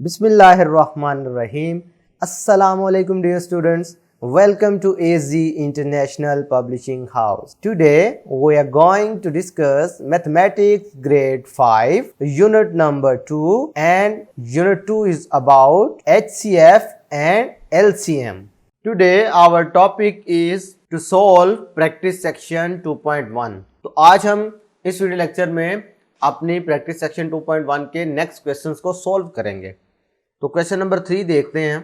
Bismillahirrahmanirrahim. Assalamu alaikum dear students. Welcome to AZ International Publishing House. Today we are going to discuss Mathematics Grade 5 Unit number 2, and Unit 2 is about HCF and LCM. Today our topic is to solve practice section 2.1. तो आज हम इस video lecture में अपनी practice section 2.1 के next questions को solve करेंगे। तो क्वेश्चन नंबर 3 देखते हैं।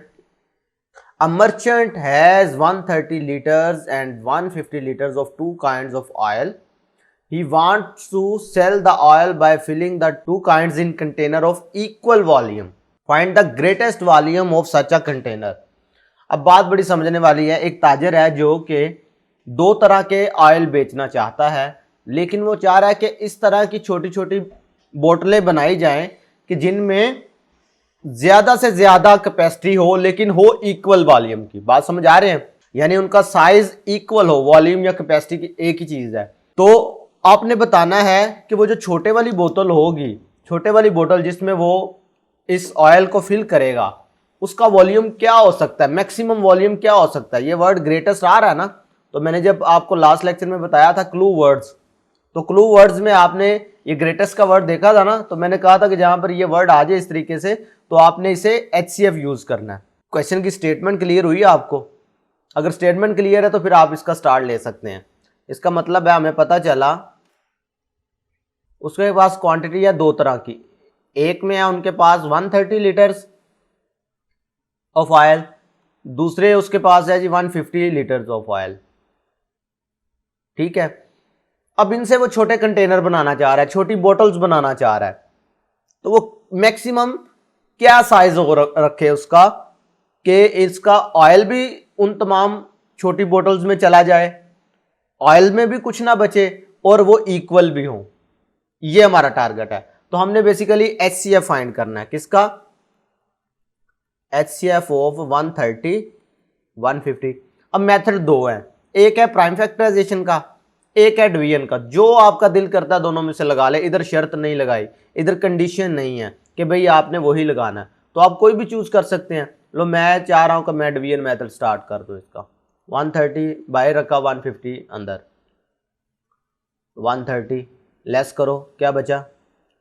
A merchant has 130 litres and 150 litres of two kinds of oil. He wants to sell the oil by filling the two kinds in container of equal volume. Find the greatest volume of such a container. अब बात बड़ी समझने वाली है। एक ताजर है जो कि दो तरह के ऑयल बेचना चाहता है, लेकिन वो चाह रहा है कि इस तरह की छोटी छोटी बोतलें बनाई जाएं कि जिनमें ज्यादा से ज्यादा कैपेसिटी हो, लेकिन हो इक्वल वॉल्यूम की। बात समझ आ रहे हैं? यानी उनका साइज इक्वल हो, वॉल्यूम या कैपेसिटी की एक ही चीज है। तो आपने बताना है कि वो जो छोटे वाली बोतल होगी, छोटे वाली बोतल जिसमें वो इस ऑयल को फिल करेगा, उसका वॉल्यूम क्या हो सकता है, मैक्सिमम वॉल्यूम क्या हो सकता है। ये वर्ड ग्रेटेस्ट आ रहा है ना। तो मैंने जब आपको लास्ट लेक्चर में बताया था क्लू वर्ड्स, तो क्लू वर्ड्स में आपने ये ग्रेटेस्ट का वर्ड देखा था ना। तो मैंने कहा था कि जहां पर ये वर्ड आ जाए इस तरीके से, तो आपने इसे HCF यूज करना है। क्वेश्चन की स्टेटमेंट क्लियर हुई है आपको? अगर स्टेटमेंट क्लियर है तो फिर आप इसका स्टार्ट ले सकते हैं। इसका मतलब है हमें पता चला उसके पास क्वांटिटी है दो तरह की। एक में है उनके पास 130 लीटर्स ऑफ ऑयल, दूसरे उसके पास है जी 150 लीटर्स ऑफ ऑयल। ठीक है। अब इनसे वो छोटे कंटेनर बनाना चाह रहा है, छोटी बोतल्स बनाना चाह रहा है। तो वो मैक्सिमम क्या साइज हो रखे उसका कि इसका ऑयल भी उन तमाम छोटी बोतल्स में चला जाए, ऑयल में भी कुछ ना बचे और वो इक्वल भी हो। ये हमारा टारगेट है। तो हमने बेसिकली HCF फाइंड करना है। किसका? HCF of 130 150। अब मेथड दो है, एक है प्राइम फैक्टराइजेशन का, एक है डिवीजन का। जो आपका दिल करता है दोनों में से लगा ले। इधर शर्त नहीं लगाई, इधर कंडीशन नहीं है कि भाई आपने वही लगाना है, तो आप कोई भी चूज कर सकते हैं। लो मैं चाह रहा हूं कि मैं डिवीजन मेथड स्टार्ट कर दूं। इसका 130 बाहर रखा, 150 अंदर। 130 लेस करो, क्या बचा?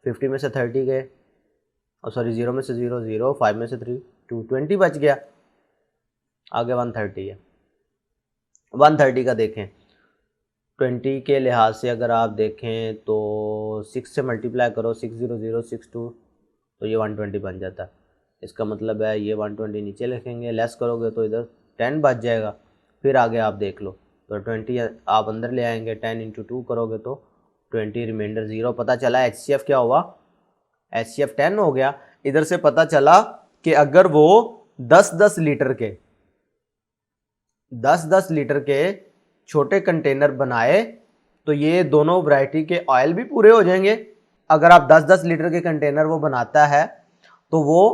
50 में से 30 गए, और सॉरी 0 में से 0 0, 5 में से 3 2, 20 बच गया। आगे 130 है। 130 का देखें 20 के लिहाज से अगर आप देखें तो 6 से मल्टीप्लाई करो, 60062, तो ये 120 बन जाता है। इसका मतलब है ये 120 नीचे लिखेंगे, लेस करोगे तो इधर 10 बच जाएगा। फिर आगे आप देख लो तो 20 आप अंदर ले आएंगे, 10 × 2 करोगे तो 20, रिमाइंडर 0। पता चला HCF क्या हुआ? HCF 10 हो गया। इधर से पता चला कि अगर वो 10-10 लीटर के 10-10 लीटर के छोटे कंटेनर बनाए तो ये दोनों वैरायटी के ऑयल भी पूरे हो जाएंगे। अगर आप 10-10 लीटर के कंटेनर वो बनाता है तो वो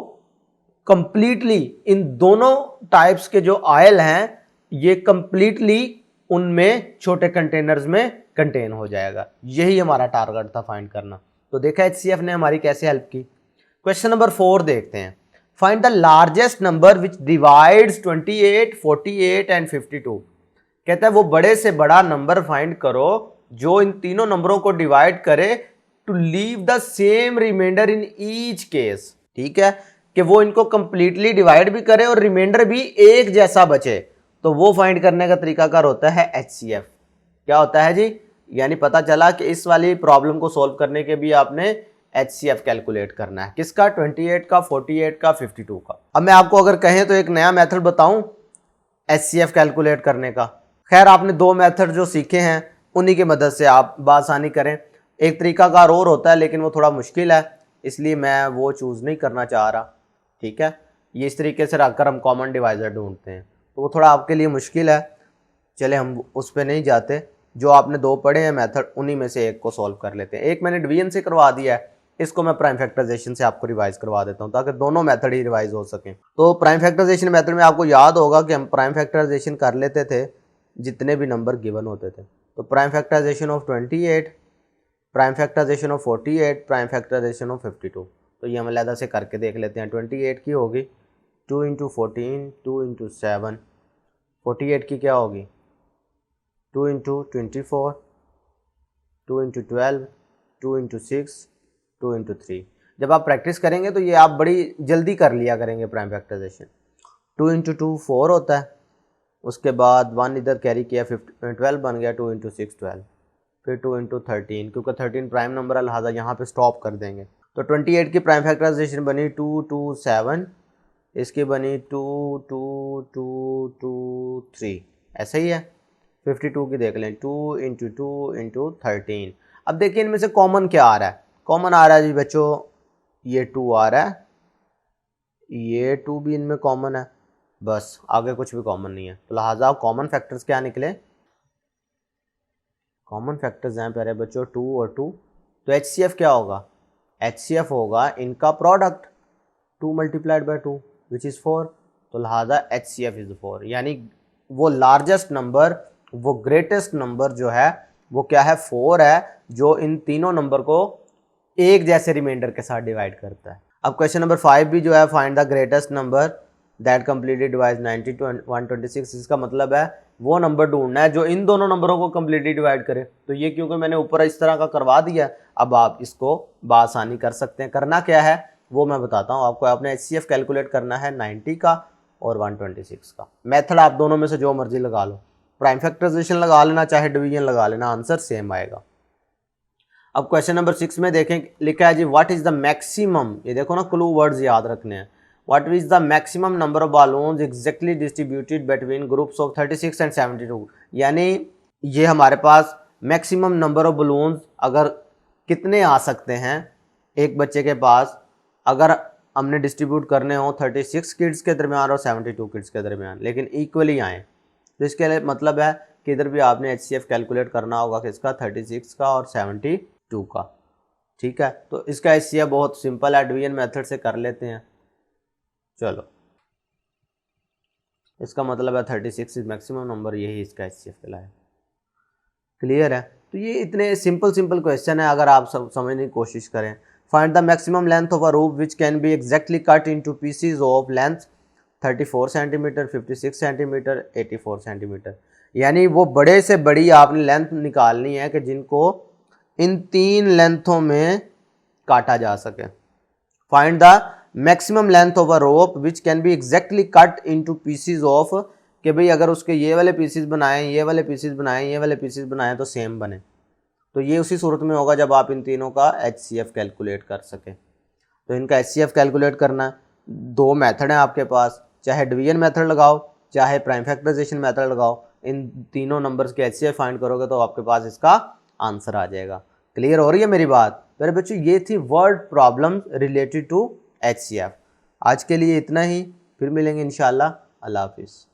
कंप्लीटली इन दोनों टाइप्स के जो ऑयल हैं ये कंप्लीटली उनमें छोटे कंटेनर्स में कंटेन हो जाएगा। यही हमारा टारगेट था फाइंड करना। तो देखा HCF ने हमारी कैसे हेल्प की। क्वेश्चन नंबर 4 देखते हैं। Find the largest number which divides 28, 48 and 52। कहता है वो बड़े से बड़ा नंबर फाइंड करो जो इन तीनों नंबरों को डिवाइड करे to leave the same remainder in each case. ठीक है, कि वो इनको कंप्लीटली डिवाइड भी करे और रिमाइंडर भी एक जैसा बचे। तो वो फाइंड करने का तरीकाकार होता है HCF। क्या होता है जी? यानी पता चला कि इस वाली प्रॉब्लम को सॉल्व करने के भी आपने HCF कैलकुलेट करना है। किसका? 28 का, 48 का, 52 का। अब मैं आपको अगर कहें तो एक नया मेथड बताऊं HCF कैलकुलेट करने का। खैर आपने दो मेथड जो सीखे हैं उन्हीं की मदद से आप बासानी करें। एक तरीकाकार और होता है लेकिन वो थोड़ा मुश्किल है, इसलिए मैं वो चूज़ नहीं करना चाह रहा। ठीक है, ये इस तरीके से रखकर हम कॉमन डिवाइज़र ढूंढते हैं, तो वो थोड़ा आपके लिए मुश्किल है। चले हम उस पर नहीं जाते। जो आपने दो पढ़े हैं मेथड, उन्हीं में से एक को सॉल्व कर लेते हैं। एक मैंने डिवीजन से करवा दिया है, इसको मैं प्राइम फैक्टराइजेशन से आपको रिवाइज करवा देता हूँ ताकि दोनों मेथड ही रिवाइज हो सकें। तो प्राइम फैक्टराइजेशन मेथड में आपको याद होगा कि हम प्राइम फैक्टराइजेशन कर लेते थे जितने भी नंबर गिवन होते थे। तो prime factorisation of 28, prime factorisation of 48, prime factorisation of 52। तो ये हम अलहदा से करके देख लेते हैं। 28 की होगी 2 इंटू 14, 2 इंटू 7, 48 की क्या होगी 2 इंटू 24, 2 इंटू 12, 2 इंटू 6, 2 इंटू 3। जब आप प्रैक्टिस करेंगे तो ये आप बड़ी जल्दी कर लिया करेंगे प्राइम फैक्टराइजेशन। 2 इंटू 2 4 होता है, उसके बाद 1 इधर कैरी किया 12 बन गया, 2 इंटू 6 12, फिर 2 इंटू 13, क्योंकि 13 प्राइम नंबर है लिहाजा यहाँ पे स्टॉप कर देंगे। तो 28 की प्राइम फैक्टराइजेशन बनी 2 2 7, इसकी बनी 2 2 2 2 3, ऐसा ही है। 52 की देख लें 2 इंटू 2 इंटू 13। अब देखिए इनमें से कॉमन क्या आ रहा है, कॉमन आ रहा है जी बच्चों ये 2 आ रहा है, ये 2 भी इनमें कॉमन है, बस आगे कुछ भी कॉमन नहीं है। तो लिहाजा कॉमन फैक्टर्स क्या निकले, कॉमन फैक्टर्स हैं प्यारे बच्चों 2 और 2। तो HCF क्या होगा, HCF होगा इनका product 2 multiplied by 2 which is 4। तो लिहाजा HCF इज़ 4, यानी वो लार्जेस्ट नंबर, वो ग्रेटेस्ट नंबर जो है वो क्या है 4 है, जो इन तीनों नंबर को एक जैसे रिमाइंडर के साथ डिवाइड करता है। अब क्वेश्चन नंबर 5 भी जो है find the greatest number that completely divide 90 to 126। इसका मतलब है वो नंबर ढूंढना है जो इन दोनों नंबरों को कम्प्लीटली डिवाइड करे। तो ये क्योंकि मैंने ऊपर इस तरह का करवा दिया, अब आप इसको बआसानी कर सकते हैं। करना क्या है वो मैं बताता हूँ आपको। आपने HCF कैलकुलेट करना है 90 का और 126 का। मेथड आप दोनों में से जो मर्जी लगा लो, प्राइम फैक्टराइजेशन लगा लेना चाहे डिवीजन लगा लेना, आंसर सेम आएगा। अब क्वेश्चन नंबर 6 में देखें, लिखा है जी व्हाट इज द मैक्सिमम, ये देखो ना क्लू वर्ड्स याद रखने हैं। What is the maximum number of balloons exactly distributed between groups of 36 and 72। यानी ये हमारे पास मैक्सिमम नंबर ऑफ बलून्स अगर कितने आ सकते हैं एक बच्चे के पास, अगर हमने डिस्ट्रीब्यूट करने हो 36 किड्स के दरमियान और 72 किड्स के दरमियान, लेकिन इक्वली आए। तो इसके लिए मतलब है कि इधर भी आपने HCF कैलकुलेट करना होगा किसका, 36 का और 72 का। ठीक है, तो इसका HCF बहुत सिंपल है, डिवीजन मेथड से कर लेते हैं। चलो, इसका मतलब है 36 इज मैक्सिमम नंबर, यही इसका HCF कहलाए। क्लियर है? तो ये इतने सिंपल क्वेश्चन है, अगर आप सब समझने की कोशिश करें। Find the maximum length of a rope which can be exactly cut into pieces of length 34 centimetre, 56 centimetre, 84 centimetre. यानी वो बड़े से बड़ी आपने लेंथ निकालनी है कि जिनको इन तीन लेंथों में काटा जा सके। Find the maximum length of a rope which can be exactly cut into pieces of, कि भाई अगर उसके ये वाले पीसेस बनाएं, ये वाले पीसेस बनाएं, ये वाले पीसेस बनाएं तो सेम बने। तो ये उसी सूरत में होगा जब आप इन तीनों का HCF कैलकुलेट कर सके। तो इनका HCF कैलकुलेट करना, दो मेथड हैं आपके पास, चाहे डिवीजन मेथड लगाओ चाहे प्राइम फैक्टराइजेशन मेथड लगाओ, इन तीनों नंबर्स के HCF फाइंड करोगे तो आपके पास इसका आंसर आ जाएगा। क्लियर हो रही है मेरी बात मेरे बच्चों? ये थी word problem related to HCF। आज के लिए इतना ही, फिर मिलेंगे इंशाल्लाह। अल्लाह हाफिज़।